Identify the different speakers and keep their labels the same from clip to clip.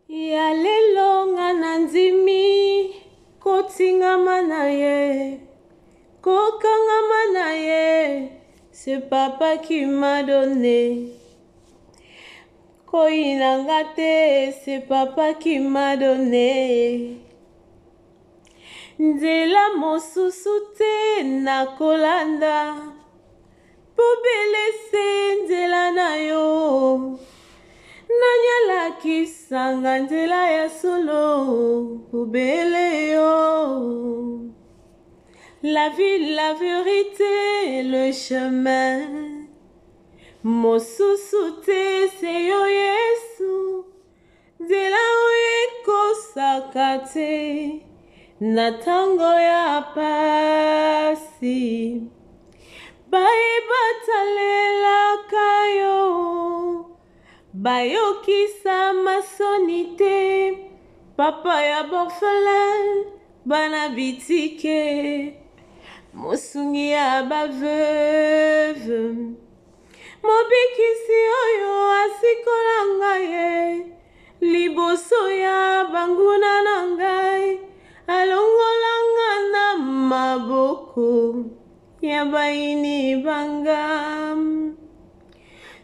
Speaker 1: Ya lelo nga nandimi kotingama na ye kokangama na ye, c'est papa qui m'a donné. Koinangate, c'est papa qui m'a donné. Nzela mosusu te na kolanda pobelese nzela na yo. Nanyala kisanga nzela ya solo pobele yo. La vie, la vérité, le chemin. Mosusu te se yo Yesu. Nzela oyo ekosaka te na tango ya pasi. Bayebatalelaka yo bayokisa masoni te. Papa ya borfelin bana bitike mosungi ya baveuve. Mobikisi oyo asikola ngai liboso ya banguna na ngai alongola nga na maboko ya baini bangam.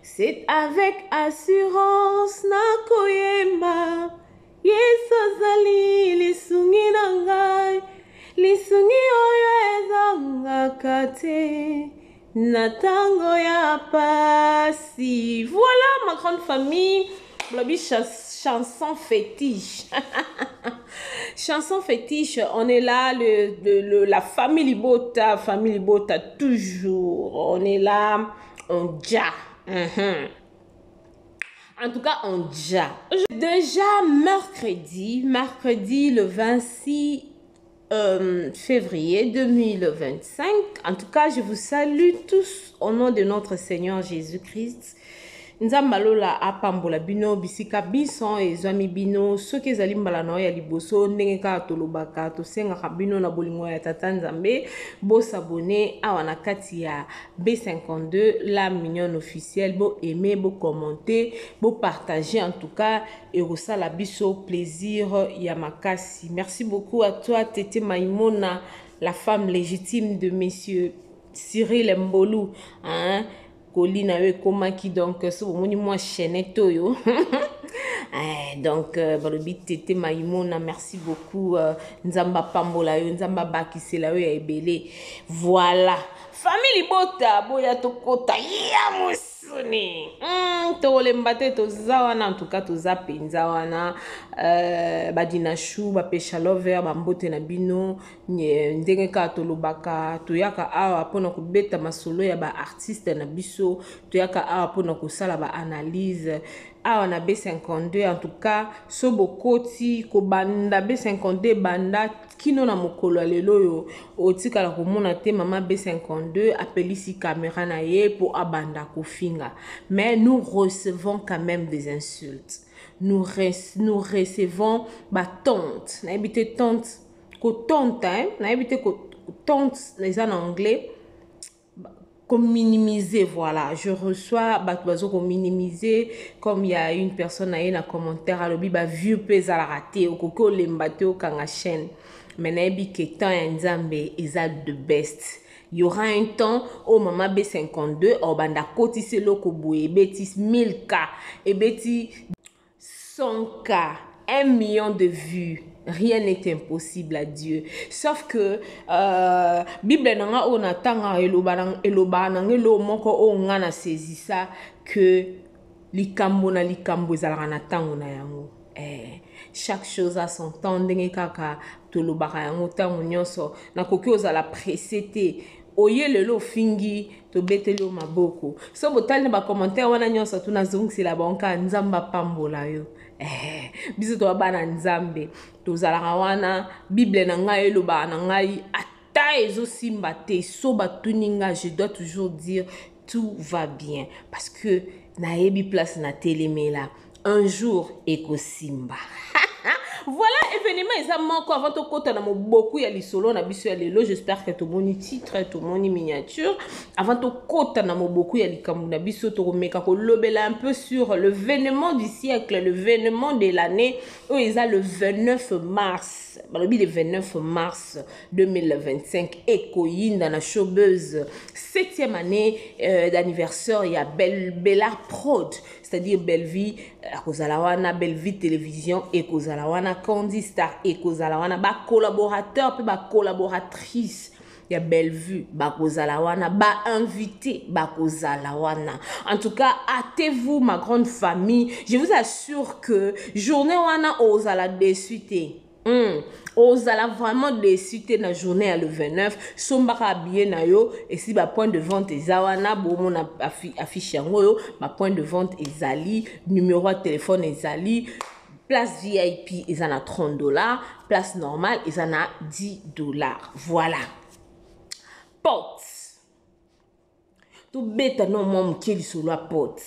Speaker 1: C'est avec assurance na koyemba Yesu azali lisungi na ngai, lisungi oyo ezangaka te na tango ya pasi. Voilà ma grande famille, chanson fétiche. Chanson fétiche, on est là, la famille Libota toujours. On est là, on dja. En tout cas, on dja. Déjà mercredi le 26 février 2025. En tout cas, je vous salue tous au nom de notre Seigneur Jésus-Christ. Nzambalola apambola bino bisika bison ezwami bino soki ezali mbala na ya liboso ndenge kaka tolobaka tosengaka bino na bolingo ya tata Nzambe bosabone awa na kati ya B52 la mignonne officielle, bo aimer, bo commenter, bo partager, en tout cas et la biso plaisir ya makasi. Merci beaucoup à toi Tété Maïmona, la femme légitime de monsieur Cyril Mbolou, hein. Colina komaki donc so moni moi chaîne toyo. Donc balobi Tété Maïmona, merci beaucoup. Nzamba pambola yo, nzamba bakisela yo ya ebele. Voilà. Famille Libota boya tokota ya musuni. Tolembate tozawana, en tout cas toza penza wana badina chou ba pesha lover ba mbote na bino ndenge ka tolobaka toyaka awa pona kubeta masolo ya ba artiste na biso, toyaka awa pona kosala ba analyse awa na B52. En tout cas sobokoti ko banda B52 banda kino na mokolo lelo yo otikala komona te mama B52 appelisi caméra na ye pour abanda kofinga. Mais nous recevons quand même des insultes. Nous recevons ba tante na habité tante ko tante hein na habité ko tante les en anglais comme minimiser. Voilà, je reçois batbazo comme minimiser, comme il y a une personne a un commentaire à l'obi ba vieux pesa la raté au koko lembate au kanga chaîne. Mais na ebi que temps Nzambe isa de best. Il y aura un temps au mama B52 au banda kotise loko boye betis 1000K et beti 100K, 1 million de vues. Rien n'est impossible à Dieu. Sauf que Bible nanga on attend eloba nangelo moko o ngana saisi ça que likambo ezalaka na tango na yango. Chaque chose a son temps ndenge kaka tolobaka yango tango nyonso na koki ozala pressé te. Oye lelo fingi to betelo maboko. So botali ba commentaire wana nyonso tuna zongisi bonka nzamba pambola yo. Biso to bana Nzambe tozalaka wana Bible na ngai eloba na ngai ata ezo simba te so batuninga, je dois toujours dire tout va bien parce que na yebi place na telemela un jour eko simba. Voilà, événement, ils ont manqué avant tout côté, on a beaucoup, il y a les solos, on a bisu à l'élo, j'espère que tout le monde titre, tout le monde miniature. Avant tout côté, on a beaucoup, il y a les kamuna bisu, tout le monde un peu sur le l'événement du siècle, l'événement de l'année, où ils ont le 29 mars, le 29 mars 2025, Ekoyin dans la showbuzz, 7e année d'anniversaire, il y a Bella Prod, c'est-à-dire Bellevie, Kozalawana, Bellevie Télévision, et Kozalawana, Candy Star, et Kozalawana, ba collaborateur, puis ba collaboratrice. Il y a Bellevue, ba Kozalawana, ba invité, ba Kozalawana. En tout cas, hâtez-vous, ma grande famille. Je vous assure que journée wana ozala désuité. Ozala vraiment désuité na journée à le 29. Sombara habillé na yo. Et si ba point de vente ezawana, bon mon affiche yango yo, ba point de vente ezali, numéro de téléphone ezali. Place VIP, ils en a 30 $. Place normale, ils en a 10 $. Voilà. Potes. Tout bête non mon qui sur la potes.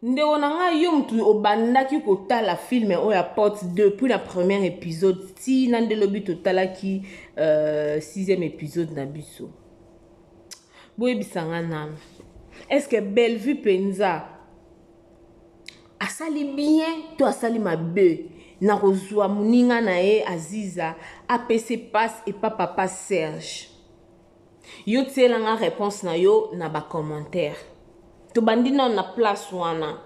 Speaker 1: Ndeko nanga yo mtu obandaki kotala film oya Potes depuis la premier épisode si nande lobi totala ki 6e épisode na biso. Boye bisanga nana. Est-ce que Bellevue penza asali bien to asali mabe na kozwa muninga na ye Aziza apc passe et pas papa Serge. Yo tselanga réponse na yo na ba commentaire. To bandi na place wana.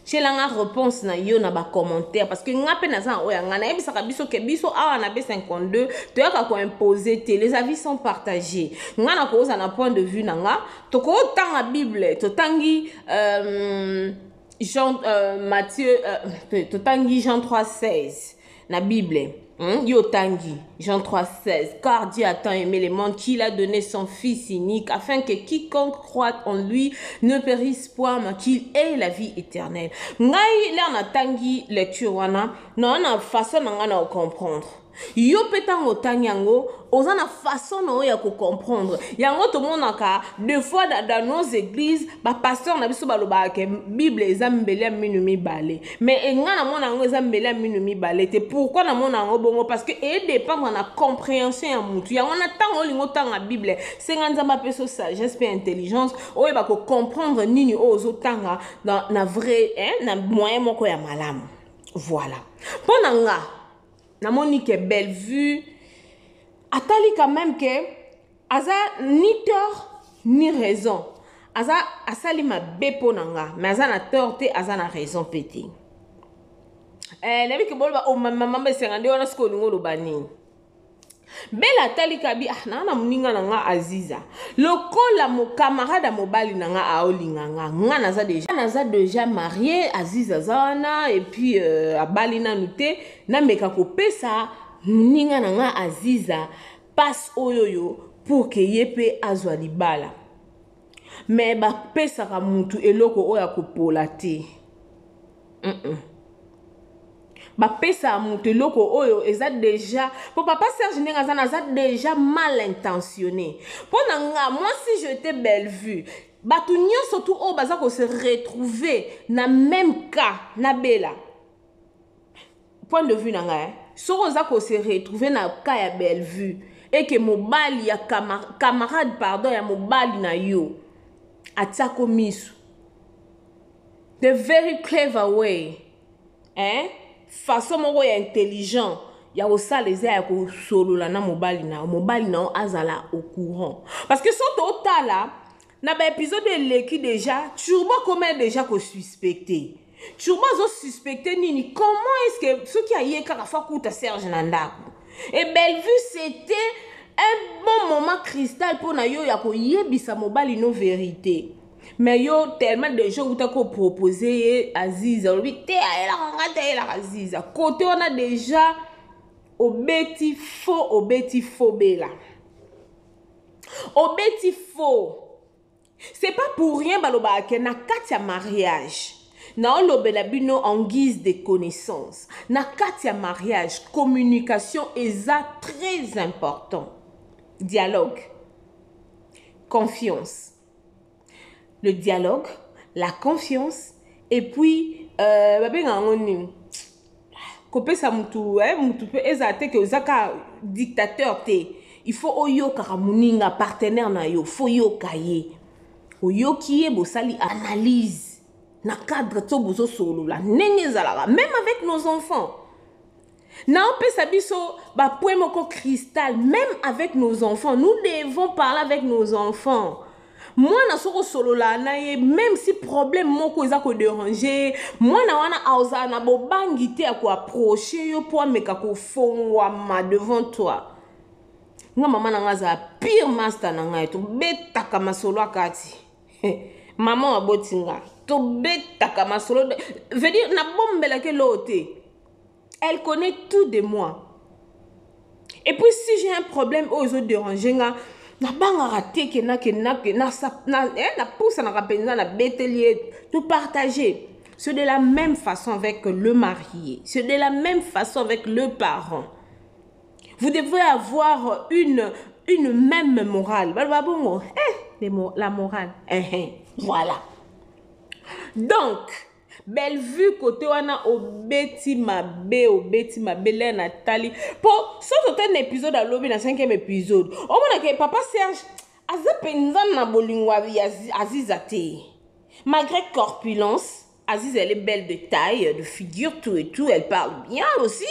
Speaker 1: Tselanga réponse na yo na ba commentaire parce que ngape na za oya ngana ebisaka biso ke biso awa na B52 to yaka ko imposer te les avis sont partagés. Ngana ko za na point de vue nanga to ko tanga Bible to tangi Jean Matthieu to tangi Jean 3:16 na Bible. Yo tangi, Jean 3:16, car Dieu a tant aimé le monde qu'il a donné son Fils unique, afin que quiconque croit en lui ne périsse point, mais qu'il ait la vie éternelle. Ngai là na tangi lecture wana, na na façon na comprendre. Yo petango tanyango, oza na façon na ya ko comprendre. Yango to monaka deux fois dans nos églises, ba pasteur na biso baloba ke Bible ezambeli minumi balé. Mais enga na mona ngo ezambeli minumi balé. Te pourquoi na mona ngo bongo parce que e dépend na compréhension ya mutu. Yango na tango lingo tanga Bible, senganza ba peso sagesse pe intelligence, o ba ko comprendre nini ozo tanga na vrai na moyen moko ya malamu. Voilà. Ponanga na monique Bellevue atali quand même que aza ni tort ni raison aza asali ma bepo nanga mais aza na tort te aza na raison pété nabi ke bolba o mama besengande wana sko lingo lo bani bela atali kabi na muninga nanga Aziza lokola mo camarade mobali nanga aolinga nga naza déjà marié Aziza zana et puis abali na nute na meka ko pesa muninga nanga Aziza passe oyoyo pour que yepe azwa libala mais ba pesa ka mutu eloko oya ko polate ba pesa mutu eloko oyo eza déjà pour papa Serge Nengazana za déjà mal intentionné pour nanga moi si j'étais Bellevue batu nyonso tout o baza ko se retrouver na même cas na bela point de vue nanga so oza ko se retrouver na cas ya Bellevue et que mobali ya camarade pardon ya mobali na yo atako misu the very clever way façon moko ya intelligent ya osala eza ya kosolola na mobali na azala au courant parce que soto otala na ba épisode eleki déjà turbo comment déjà ko suspecter turbo zo suspecter nini comment est-ce que ce qui a yé kaka fa kuta Serge Nandako et Bellevue c'était un bon moment cristal pour na yo ya ko yebisa mobali no vérité. Mais yo tellement de gens qui t'ont proposé Aziza, on lui la Aziza. Côté on a déjà obeti faux bela. Obeti faux. C'est pas pour rien baloba que na katia mariage. Na olobela bino en guise de connaissance. Na katia mariage, communication est très important. Dialogue. Confiance. Le dialogue, la confiance, et puis, kopesa mutu mutu pe ezate ke ozaka dictateur te. Il faut oyoka kamuninga partenaire na yo, faut yoka ye. Oyoki ye bosali analyse na cadre to bozo solo la nenge zalaka même avec nos enfants. Na opesa biso ba point moko cristal même avec nos enfants. Nous devons parler avec nos enfants. Moi na soko solo la na ye même si problème moko eza ko déranger, moi na wana auza na bobangi te ko approcher yo pour meka ko fongwa ma devant toi. Nga mama na ngaza pire master na ngai to betaka masolo akati. Maman abotinga to betaka masolo veut dire na bombela ke lote. Elle connaît tout de moi. Et puis si j'ai un problème aux autres déranger nga na banga raté que na pousse na rapenza na betelier tout partager. C'est de la même façon avec le marié, c'est de la même façon avec le parent. Vous devez avoir une même morale. La morale. Voilà. Donc, belle vue côté wana obeti mabe la Nathalie. Pour ça un épisode à l'obi na 5e épisode. O mona ke papa Serge azapenza na bolingwa Azizate. Malgré corpulence, Aziz elle est belle de taille, de figure, tout et tout, elle parle bien aussi.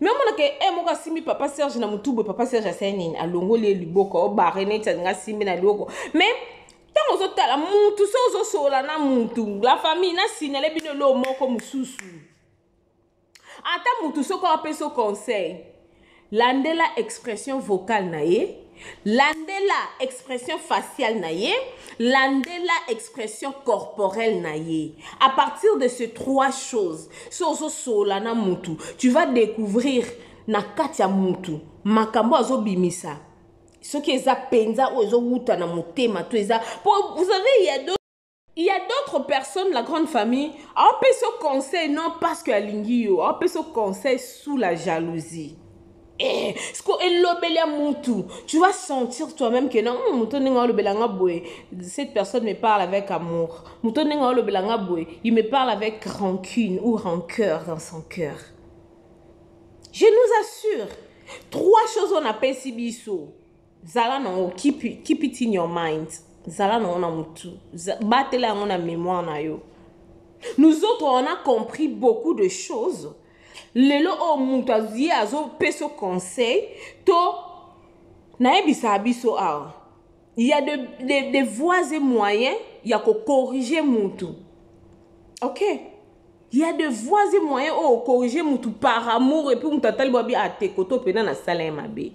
Speaker 1: Mais on a que moka simi papa Serge na mutubo papa Serge aseni alongo le liboko o barene tanga simi na loko. Mais tant aux autres la mutu so sola na mutu la famille na signalé bino lo moko mususu. Ata mutu so ko apeso conseil. Landela expression vocale na ye, landela expression faciale na ye, landela expression corporelle na ye. À partir de ces 3 choses, so sola na mutu, tu vas découvrir na katia mutu makambo azo bimisa. Ce qui est penza ou ezo wuta na motema to eza. Vous savez il y a d'autres personnes, la grande famille, on peut se conseil non parce que alingio, on peut se conseil sous la jalousie. Tu vas sentir toi-même que non, cette personne me parle avec amour. Il me parle avec rancune ou rancœur dans son cœur. Je nous assure, 3 choses on appelle sibiso. Zala non, keep it in your mind. Zala non, on a mutu. Batela on a mémoire na yo. Nous autres, on a compris beaucoup de choses. Lelo o mutazi azo peso conseil to na ebisa abiso a. Il y a des voies et moyens, il y a que corriger mutu. OK? Il y a des voies et moyens pour corriger mutu par amour et puis mutatali bobi ate koto pena na sala mabe.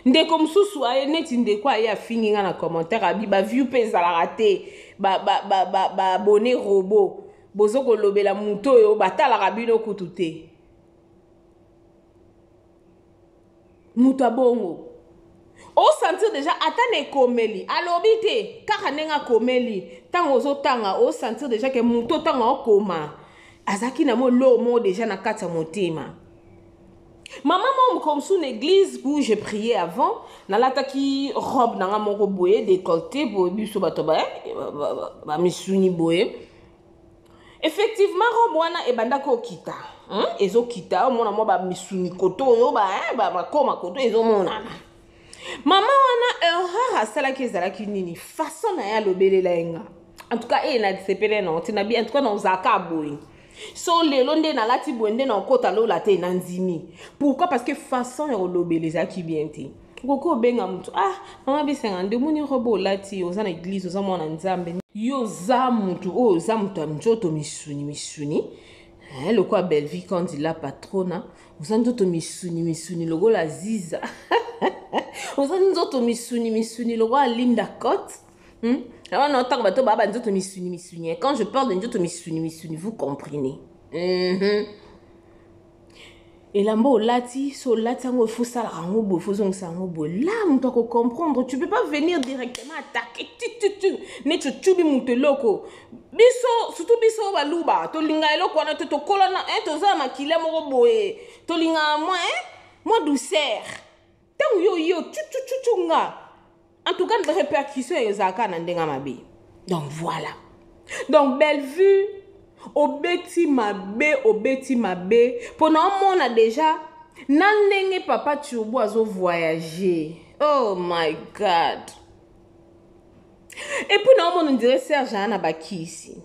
Speaker 1: Ndeko msusu aye neti ndeko aye afini nga na commentaire abi ba view pesa la raté ba abonné robot bozo ko lobela muto yo batala rabino kutute. Muta bongo. O sentir déjà atane komeli. Alobite kaka nenga komeli. Tango zo tanga o sentir déjà que muto tanga o koma. Azaki na mo lo mo déjà na kata motema. Maman m'a comme sous l'église où je priais avant, na lataki robe na mon boye décolleté bo biso batoba ba misuni boye. Effectivement robe wana e banda ko kita. Ezo kita o mona mo ba misuni koto yo ba koma koto ezo mona. Maman wana erreur asala ki ezala ki nini façon na ya lobelela enga. En tout cas e na disepele non tinabi en tout cas na uzaka boye. So lelo nde na lati bwende na kota lo la te na nzimi. Pourquoi? Parce que façon ya lobeleza ki bien te. Koko benga mutu mama bisenga nde muni robo lati oza na église oza mwana nzambe. Yo za mutu za mutu njoto misuni. Le quoi belle vie quand il la patrona. Oza njoto misuni logo la ziza. Oza njoto misuni logo Linda Cote. Quand je parle de njoto misuni, vous comprenez. Et là, lati, so lati, il faut ça, il faut ça, là, on doit comprendre. Tu peux pas venir directement attaquer. Ne tu bi loko. Biso, surtout biso baluba. To linga eloko na to kolana, to za makile mo boye. To linga moi douceur. Tant yo nga. En tout cas, les répercussions sont mabe. Donc voilà. Donc belle vue, Obeti mabe. Pendant on a déjà Nandenge papa Tchoubo azo voyager. Oh my God. Et puis non, on dirait Serge Anna Baki ici.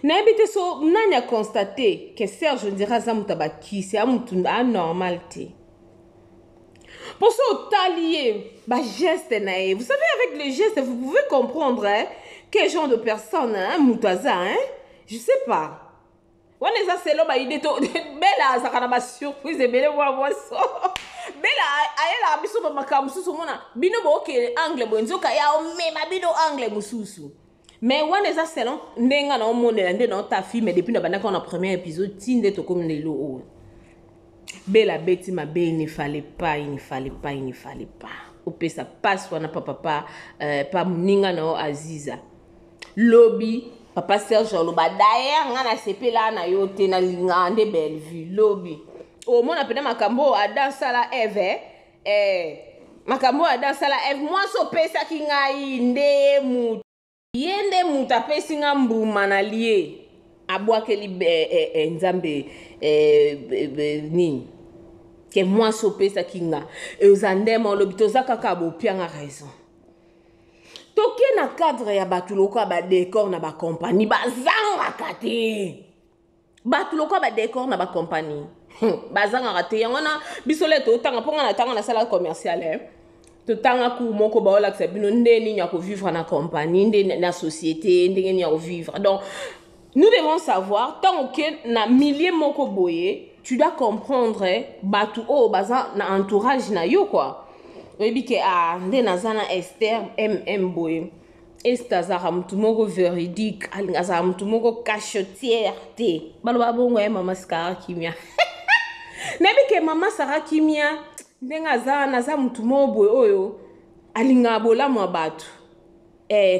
Speaker 1: N'habite so, n'a constaté que Serge dirait ça Baki, c'est anormal. Pour ça, talier, bah geste naïf. Vous savez, avec les gestes, vous pouvez comprendre hein, quel genre de personne, hein, Moutaza, hein? Je sais pas. On est à cela, bah il est tout. Bella, ça a surprise et belle voir ça. Bella, elle a biso ma kamususu mona. Bino bo ok angle bo nzoka ya o me ma bino angle mususu. Mais on est à cela, n'enga na monde la ndé dans ta fille mais depuis na bana quand on a premier épisode tinde to comme les lo. Bella beti ma be il ne fallait pas. Ope ça passe on a papa pas muninga na Aziza. Lobby papa Serge loba d'ailleurs ngana sepela na yote na lingande Bellevue lobby. O mon appelle makambo ada sala Eve makambo ada sala Eve moi so pesa ki ngai nde mu yende muta pesi ngambu manalie abwakeli nzambe ni que moi so pesa ki nga e uzandema lobby tozaka ka bo pianga raison. Toke na cadre ya batuloko ba décor na ba compagnie bazanga kate. Batuloko ba décor na ba compagnie. Bazanga kate yangona bisole to tanga ponga na tanga na sala commerciale. To tanga ku moko ba ola kse bino ndeni nya ko vivre na compagnie, ndeni na société, ndeni nya ko vivre. Donc nous devons savoir tant que na millier moko boye, tu dois comprendre batu o baza na entourage na yo quoi. Oui, que ah, ndenazana Esther boy. Esther zara mtumoko véridique, alingazara mtumoko cachotière te. Baloba bongo mama Sarah Kimia. Nebi que mama Sarah Kimia ndengazana naza mtumo boy oyo alinga bola mwa batu.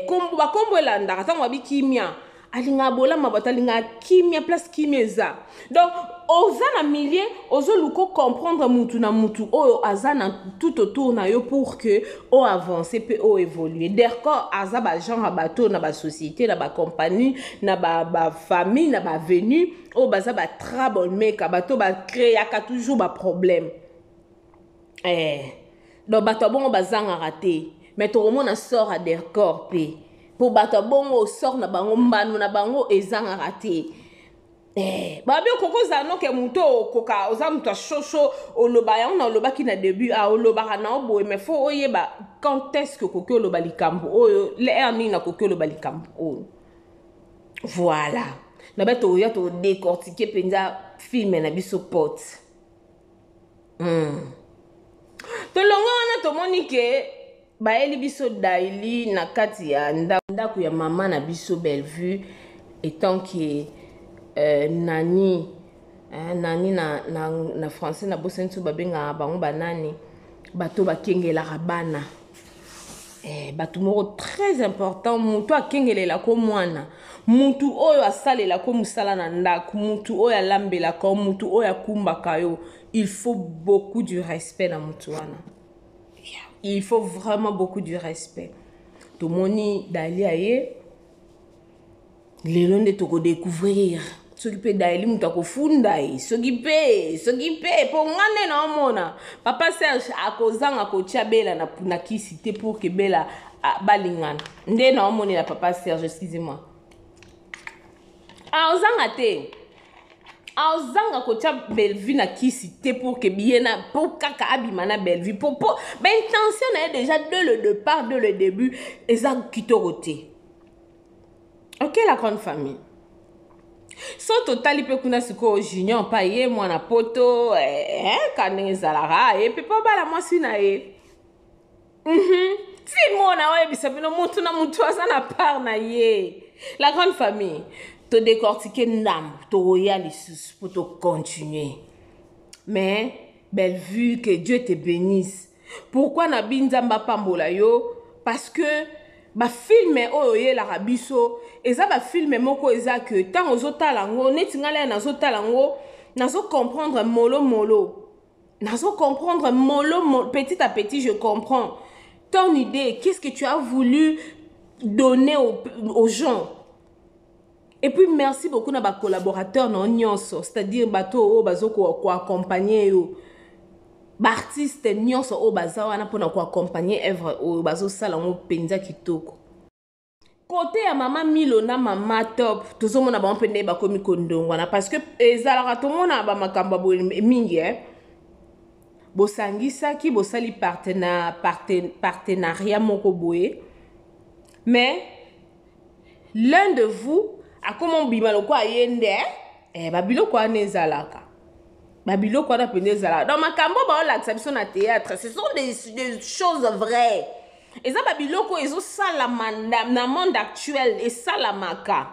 Speaker 1: Kombo ba kombo elanda katangwa bi Kimia. Alinga bola mabata alinga Kimia place Kimeza. Donc ozana millier ozo luko comprendre mutu na mutu oyo azana tout autour na yo pour que o avance pe o évoluer. D'accord, aza ba genre bateau na ba société na ba compagnie na ba famille na ba venu o baza ba trouble make bateau ba créer aka toujours ba problème. Donc bateau bon bazanga raté. Mais tout le monde sort à des corps pe. Pour bateau bon sort na bango mbanu na bango ezanga raté. Babi koko zano ke muto koka oza muto chocho oloba ya on oloba ki na début a oloba na obo mais faut oyeba quand est-ce que koko oloba likambo oyo le erni na koko oloba likambo oyo voilà na beto ya to décortiquer penza film na biso pot to longa wana to monique ba eli biso daily na kati ya ndaku ya mama na biso Bellevue étant que nani na français na bosensu babenga bango banani bato bakengela rabana bato moko très important mutu akengelela ko mwana mutu oyo asalela ko musala na ndaku mutu oyo alambela ko mutu oyo akumbaka yo il faut beaucoup du respect na mutu wana il faut vraiment beaucoup du respect to moni dali aye lelo nde toko découvrir s'occuper d'aili mutako fundai s'occuper pour ngane na mona papa Serge akozanga ko tchabela na kisite pour que bela balingana nde na mona la papa Serge excusez-moi ozanga ko tcha Bellevue na kisite pour que biena pour kaka abima na Bellevue pour ben intention na déjà dès le départ dès le début ezak kitoroté. Ok la grande famille. So totali pe kuna siko junior pa ye mwana poto kanenge zalara et puis pas bala mwasi na ye. Si mona wa bisabino mutu na mutu azana par na ye. La grande famille. Te décortiquer ndam, te royal pour te continuer. Mais Bellevue que Dieu te bénisse. Pourquoi na binzamba pambola yo? Parce que ba film oyo la rabiso eza ba film moko eza que tant ozotala ngo netingala na zotala ngo nazo comprendre mollo nazo comprendre mollo petit à petit je comprends ton idée, qu'est-ce que tu as voulu donner aux gens Et puis merci beaucoup na ba collaborateurs non nyonso, c'est-à-dire bato o bazoko ko accompagner yo. Ba artiste nyonso o bazawa na pona ko accompagner œuvre o bazo sala ngo penza kitoko. Côté ya mama Milo na mama Top, tout mona ba mpende ba komi kondongwana parce que ezalaka to mona ba makamba bo mingi bosangisaki bosali partenariat moko boye. Mais l'un de vous a comment bimalo kwa yende babilo kwa nezalaka. Babilo kwa na pende zalaka. Dans makambo ba la exception na théâtre, ce sont des choses vraies. Et ça babilo ko ezo salamanda na monde actuel et salamaka.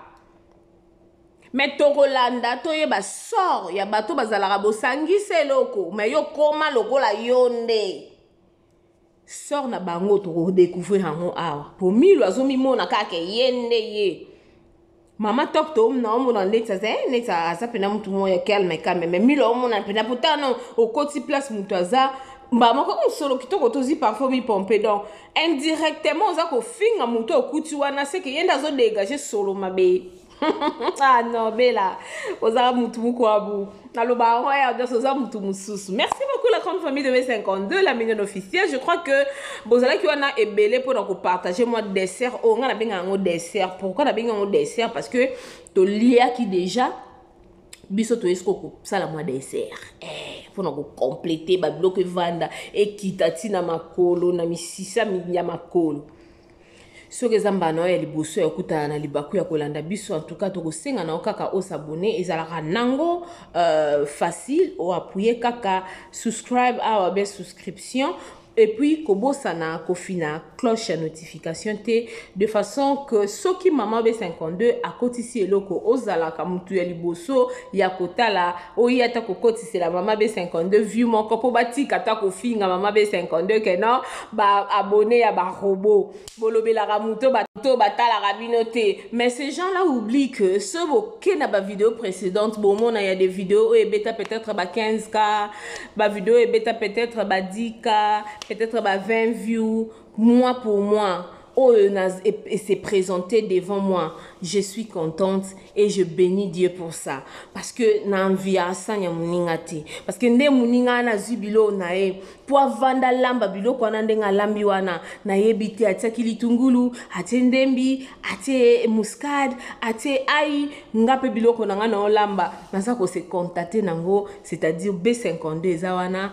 Speaker 1: Mais Togolanda toye ba sort ya bato bazalaka bosangise loko mais yo koma lokola yonde. Sort na bango to découvrir hango awa. Pour Milo azomi mona kake yende ye. Mama Top to na omona neta asa pena mutu moya calme mais Milo omona pena pourtant non au côté place mutu aza ba moko solo kitoko tozi parfois mi pomper donc indirectement oza ko finga mutu okuti wana c'est que yenda zo dégager solo mabe. Ah non, Bella, oza mutu muko abu. Naloba roya oza mutu mususu. Merci beaucoup la grande famille de B52, la mignonne officielle. Je crois que bozala ki wana ebele pour donc partager moi dessert. Oh, on a bien un dessert. Pourquoi on a bien un dessert? Parce que to lia qui déjà biso to esko ça la moi dessert. Pour donc compléter ba bloc vanda et kitati na makolo na misisa ya makolo. So kezamba no ya liboso ya kuta na libaku ya kolanda biso en tout cas to kosenga na okaka o s'abonner ezalaka nango facile o appuyer kaka subscribe à ba souscription et puis kobosana kofina cloche à notification te de façon que soki mama B52 a kotisi eloko ozalaka mutu ya liboso ya kotala oyata kokotisi la mama B52 view moko po batika ta kofinga mama B52 que non ba abonné ya ba robot bolobela muto bato batala rabinote. Mais ces gens là oublient que ce boké na ba vidéo précédente bon mon il y a des vidéos et bêta peut-être ba 15k ba vidéo et bêta peut-être ba 10k peut-être 20 views, mois pour mois, et c'est présenté devant moi. Je suis contente et je bénis Dieu pour ça. Parce que n'envia ça ya muningati. Parce que nde muninga na zubilo na e pour vanda lamba bilo kwa ndenga lambi wana na yebite atia kilitungulu, atie ndembi, atie muscade, atie ai ngape bilo ko nanga na lamba. Nasa ko se contacter nango, c'est-à-dire B52 zawana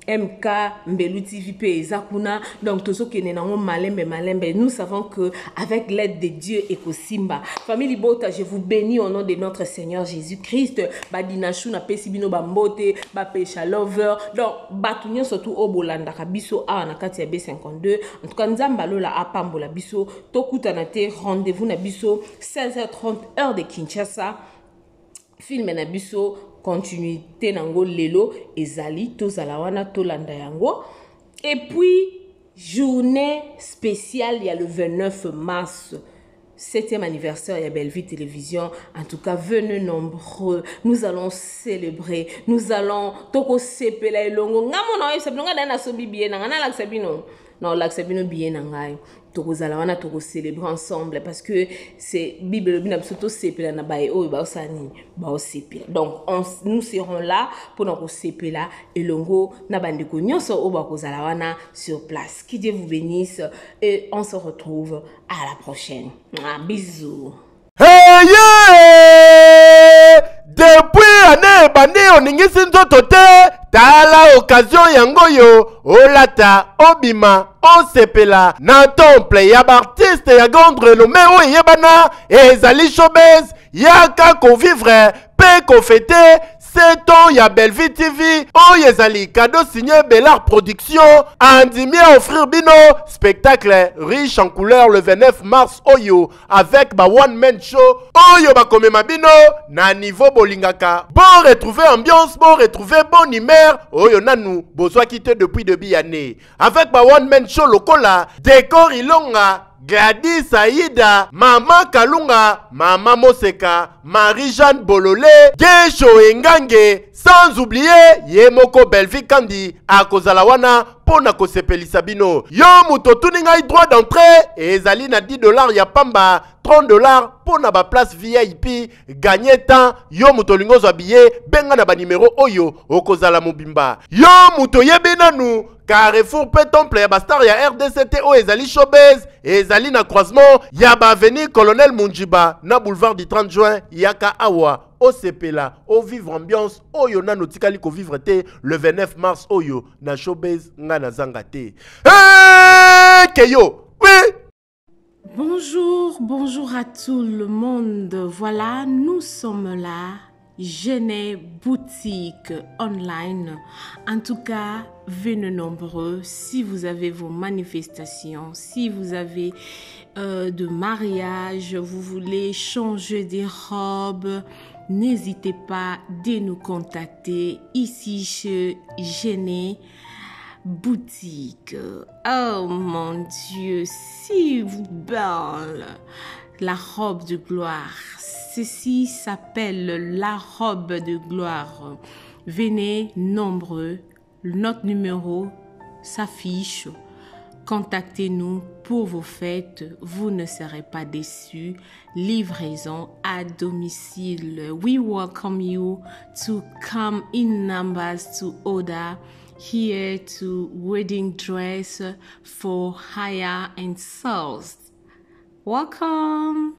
Speaker 1: MK Mbelu TV pe zakuna donc tozo kene nango malembe nous savons que avec l'aide de Dieu et Kosimba famille Bota je vous bénis au nom de notre Seigneur Jésus-Christ badinashu na pesibino bambote ba pesha lover donc batunyo surtout au bolanda biso a na kati ya B52 en tout cas nzamba lola apambola biso tokutana te rendez-vous na biso 16h30 heure de Kinshasa film na biso continuité nango lelo ezali tozala wana tolanda yango et puis journée spéciale il y a le 29 mars 7e anniversaire ya Bellevue Télévision. En tout cas, venez nombreux. Nous allons célébrer. Nous allons toko sepela elongo. Ngamo na yesa binonga dana so bibie na ngana la sabino. Non, la sabino bien na ngai. Toko zala wana toko célébrer ensemble parce que c'est Bible bina biso sepela na bae o ba osani ba osepela. Donc nous serons là pour nous sepela elongo na bandeko nyonso o ba kozala wana sur place. Que Dieu vous bénisse et on se retrouve à la prochaine. Bisous.
Speaker 2: Hey yeah! Depuis année bandi oningisi nzoto te tala occasion yango yo olata obima osepela na temple ya artiste ya grande renommée o yebana ezali showbiz yaka ko vivre pe ko fêter 7 ans ya Bellevue TV o yezali cadeau signé Bellard Production andimi offrir bino spectacle riche en couleurs le 29 mars oyo avec ba one man show oyo ba komema bino na niveau bolingaka bon retrouver ambiance bon retrouver bonne humeur oyo nanu bozwa quitté depuis début année avec ba one man show lokola décor ilonga Gladys Aïda, Maman Kalunga, Maman Moseka, Marie-Jeanne Bololé, Gesho Engange, sans oublier Yemoko Bellevue Kandi, Akozalawana, Pona Kosepeli Sabino. Yo muto tuninga droit d'entrée, et ezali na $10 ya pamba, $30 pour na ba place VIP. Gagner temps, yo muto lingo zo billet, benga na ba numéro oyo, okozala mobimba. Yo muto yebe nanu, Carrefour pe temple ya ba star ya RDCT o ezali showbiz, ezali na croisement ya ba avenue Colonel Munjiba na boulevard du 30 juin yaka awa. Osepela, au vivre ambiance, oyo na notikali ko vivre te le 29 mars oyo na showbiz nga na zanga te. Hey, Keyo, oui.
Speaker 1: Bonjour à tout le monde. Voilà, nous sommes là. Genès boutique online. En tout cas, venez nombreux. Si vous avez vos manifestations, si vous avez de mariage, vous voulez changer des robes, n'hésitez pas de nous contacter ici chez Genès boutique. Oh mon Dieu, si belle la robe de gloire. Ceci s'appelle la robe de gloire. Venez nombreux, notre numéro s'affiche. Contactez-nous pour vos fêtes, vous ne serez pas déçus. Livraison à domicile. We welcome you to come in numbers to order here to wedding dress for hire and sales. Welcome.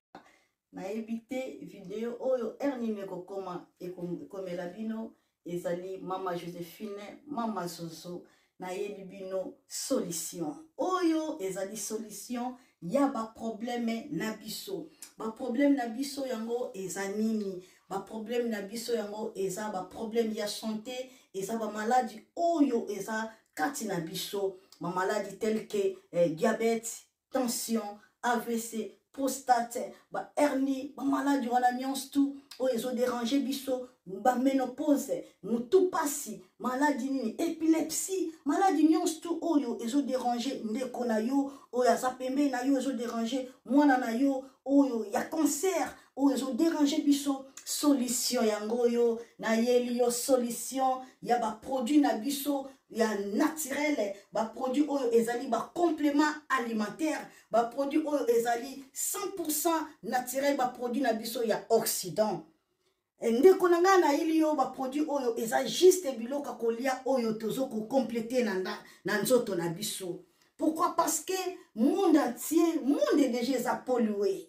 Speaker 3: Na évité vidéo oyo ernimeko koma ekomela bino ezali mama Joséphine mama Zozo na yebi bino solution oyo ezali solution ya ba problème na biso yango eza nini ba problème na biso yango eza ba problème ya santé eza ba maladie oyo eza kati na biso ba maladie telle que diabète, tension, AVC, prostate, ba hernie, ba maladie wana nyonso tout oyo ezo déranger biso, ba ménopause, mutu pasi, maladie nini, épilepsie, maladie nyonso tout oyo ezo déranger ndeko na yo, oyo aza pembe na yo ezo déranger mwana na yo, oyo ya cancer, oyo ezo déranger biso. Solution yango yo na yeli yo solution ya ba produit na biso ya naturel ba produit oyo ezali ba complément alimentaire ba produit oyo ezali 100% naturel ba produit na biso ya Occident ndeko nanga na yeli yo ba produit oyo eza juste biloka kolia oyo tozo ko compléter na nzoto na biso. Pourquoi? Parce que monde entier monde déjà pollué.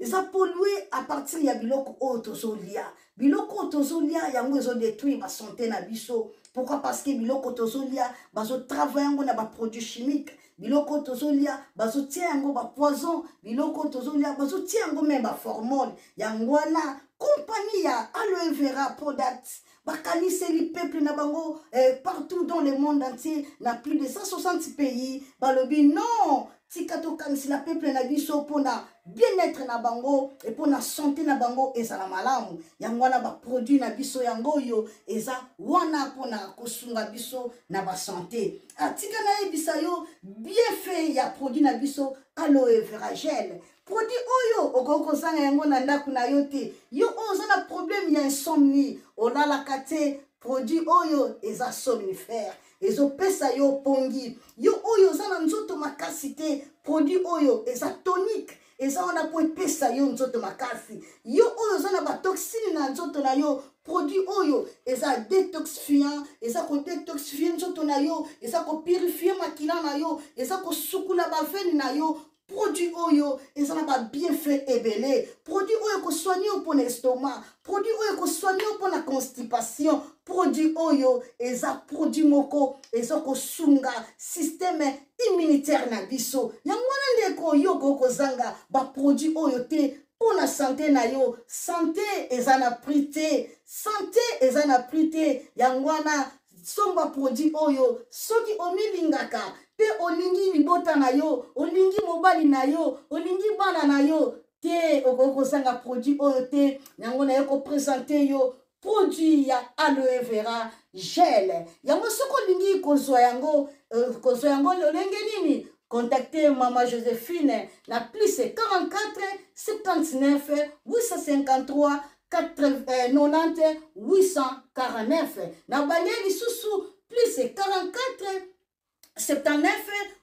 Speaker 3: Ils ont pollué à partir de biloko otozolia. Biloko otozolia yango ezo détruire la santé na biso. Pourquoi? Parce que biloko otozolia bazo travailler yango na ba produits chimiques. Biloko otozolia bazo tia yango ba poison. Biloko otozolia bazo tia yango même ba hormone. Yango wana compagnie ya aloe vera products. Bakanise li peuple na bango partout dans le monde entier na plus de 160 pays. Balobi non. Tikato kanisi la peuple na biso pona bien-être na bango et pona santé na bango eza na malamu yango wana ba produit na biso yango yo eza wana pona kosunga biso na ba santé atika na ebisa yo bien fait ya produit na biso aloe vera gel produit oyo okoko zanga yango na ndaku na yo te yo oza na problème ya insomnie olala kate produit oyo eza somnifère ezo pesa yo pongi yo oyo zana nzoto makasi te produit oyo eza tonique eza wana po pesa yo nzoto makasi yo oyo zana ba toxine na nzoto na yo produit oyo eza détoxifiant eza ko détoxifier nzoto na yo eza ko purifier makila na yo eza ko sukula ba veine na yo. Produit oyo ezana ba bienfait ebele produit oyo ko soigner pour l'estomac produit oyo ko soigner pour la constipation produit oyo eza produit moko eza ko sunga système immunitaire na biso yango wana ndeko yo ko zanga ba produit oyo te pour la santé na yo santé ezana prité santé ezana prité yango wana somba produit oyo soki omilingaka pe olingi libota na yo olingi mobali na yo olingi bana na yo te okoko sanga produit oyo te yango na yo ko présenter yo produit ya aloe vera gel yango soko olingi kozwa yango lolenge nini contactez Maman Joséphine na plus 44 79 853 90 849 na balieli susu plus 44 79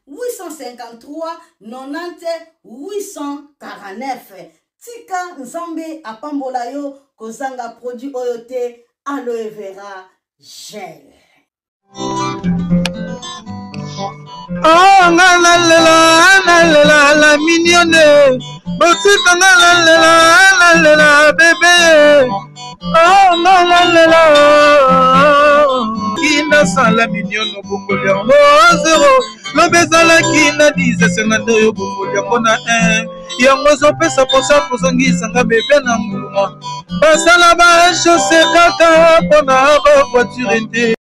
Speaker 3: 853 90 849. Tika Nzambe apambola yo kozanga produit oyote aloe vera gel.
Speaker 4: Oh la mignonne, botika la bébé. Oh la kina sala mignonne bokoli yango 0 lobezala kina 10 senganda yo bokoli yango na 1 yango zopesa posa kozongisanga bebe na mbuma basala bachose kaka mpona bavoiture te